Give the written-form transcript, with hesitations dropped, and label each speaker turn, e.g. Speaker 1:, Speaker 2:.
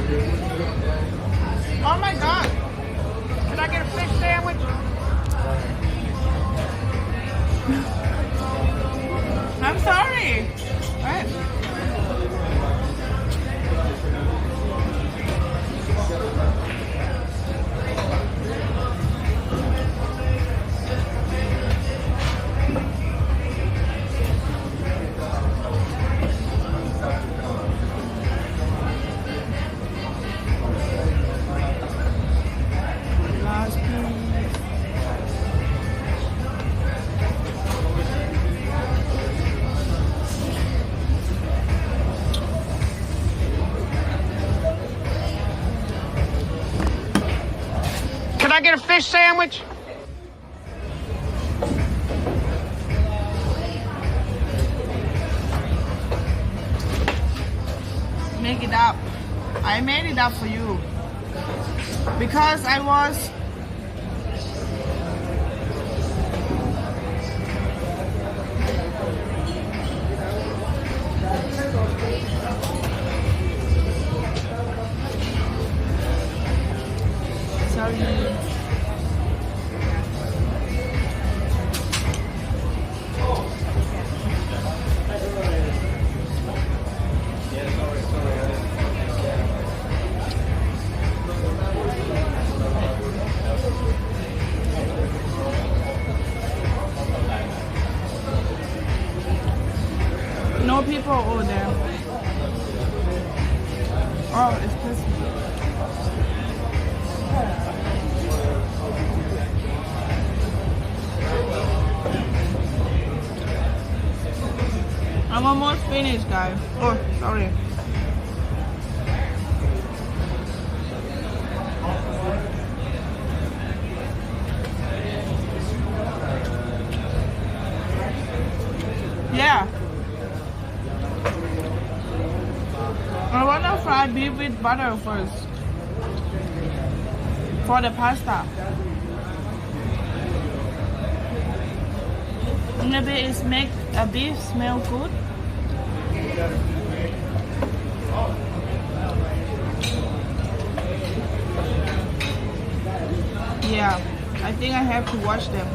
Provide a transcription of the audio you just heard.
Speaker 1: Oh my god. Can I get a fish sandwich? I'm sorry. What? Last piece. Can I get a fish sandwich? Make it up. I made it up for you. Because I was sorry. No people over there. Oh, it's Christmas. I'm almost finished, guys. Oh, sorry. Yeah. I wanna fry beef with butter first. For the pasta. Maybe it's make a beef smell good. Yeah, I think I have to wash them.